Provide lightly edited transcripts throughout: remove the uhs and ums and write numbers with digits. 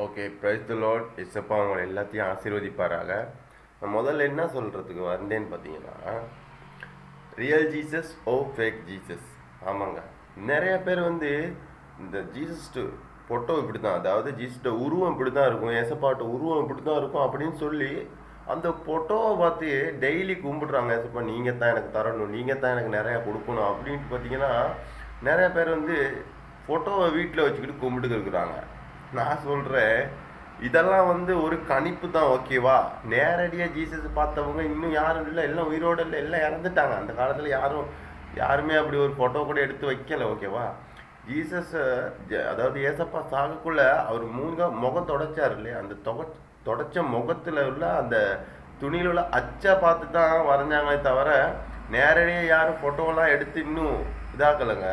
Okay, praise the Lord. இசப்பா அவங்க எல்லாத்தையும் ஆசீர்வதிப்பாராக. நான் முதல்ல என்ன சொல்கிறதுக்கு வந்தேன்னு பார்த்தீங்கன்னா, ரியல் ஜீசஸ் ஓ ஃபேக் ஜீசஸ். ஆமாங்க, நிறைய பேர் வந்து இந்த ஜீசஸ் ஃபோட்டோ இப்படி தான், அதாவது ஜீசஸ்ட உருவம் இப்படி தான் இருக்கும், ஏசப்பாட்ட உருவம் இப்படி தான் இருக்கும் அப்படின்னு சொல்லி அந்த ஃபோட்டோவை பார்த்து டெய்லி கும்பிடுறாங்க. ஏசப்பா நீங்கள் தான் எனக்கு தரணும், நீங்கள் தான் எனக்கு நிறையா கொடுக்கணும் அப்படின்ட்டு பார்த்தீங்கன்னா, நிறைய பேர் வந்து ஃபோட்டோவை வீட்டில் வச்சுக்கிட்டு கும்பிட்டு இருக்கிறாங்க. நான் சொல்கிறேன், இதெல்லாம் வந்து ஒரு கணிப்பு தான். ஓகேவா? நேரடியாக ஜீசஸ் பார்த்தவங்க இன்னும் யாரும் இல்லை, எல்லாம் உயிரோடு இல்லை, எல்லாம் இறந்துட்டாங்க. அந்த காலத்தில் யாருமே அப்படி ஒரு ஃபோட்டோ கூட எடுத்து வைக்கல. ஓகேவா? ஜீசஸ் அதாவது ஏசப்பா சாகக்குள்ள அவர் முகம் தொடச்சார் இல்லையா, அந்த தொடச்ச முகத்தில் உள்ள அந்த துணியில் உள்ள அச்சை பார்த்து தான் வரைஞ்சாங்களே தவிர நேரடியாக யாரும் ஃபோட்டோவெல்லாம் எடுத்து இன்னும் இதாக்கலைங்க.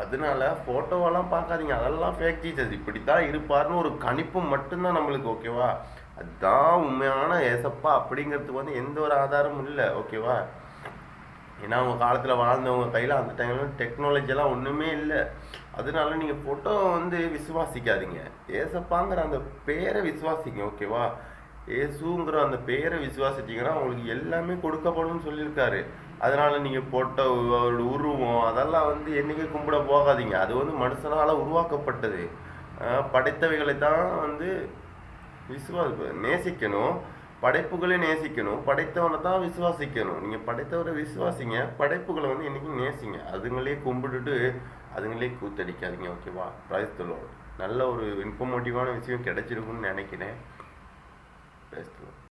அதனால ஃபோட்டோவெல்லாம் பார்க்காதீங்க, அதெல்லாம் ஃபேக் ஜீசஸ். இப்படி தான் இருப்பார்னு ஒரு கணிப்பு மட்டும்தான் நம்மளுக்கு. ஓகேவா? அதுதான் உண்மையான ஏசப்பா அப்படிங்கிறதுக்கு வந்து எந்த ஒரு ஆதாரமும் இல்லை. ஓகேவா? ஏன்னா அவங்க காலத்தில் வாழ்ந்தவங்க கையில் அந்த டைமில் டெக்னாலஜியெல்லாம் ஒன்றுமே இல்லை. அதனால நீங்கள் ஃபோட்டோ வந்து விசுவாசிக்காதீங்க, ஏசப்பாங்கிற அந்த பேரை விசுவாசிங்க. ஓகேவா? ஏசுங்கிற அந்த பேரை விசுவாசிச்சிங்கன்னா உங்களுக்கு எல்லாமே கொடுக்கப்படும் சொல்லியிருக்காரு. அதனால் நீங்கள் போட்ட அவரோட உருவம் அதெல்லாம் வந்து என்றைக்கு கும்பிட போகாதீங்க. அது வந்து மனுஷனால் உருவாக்கப்பட்டது. படைத்தவைகளை தான் வந்து நேசிக்கணும், படைப்புகளை நேசிக்கணும், படைத்தவனை தான் விசுவாசிக்கணும். நீங்கள் படைத்தவரை விசுவாசிங்க, படைப்புகளை வந்து என்றைக்கும் நேசிங்க. அதுங்களே கும்பிட்டுட்டு அதுங்களே கூத்தடிக்காதீங்க. ஓகேவா? Praise the Lord. நல்ல ஒரு இன்ஃபர்மேட்டிவான விஷயம் கிடைச்சிருக்குன்னு நினைக்கிறேன். Praise the Lord.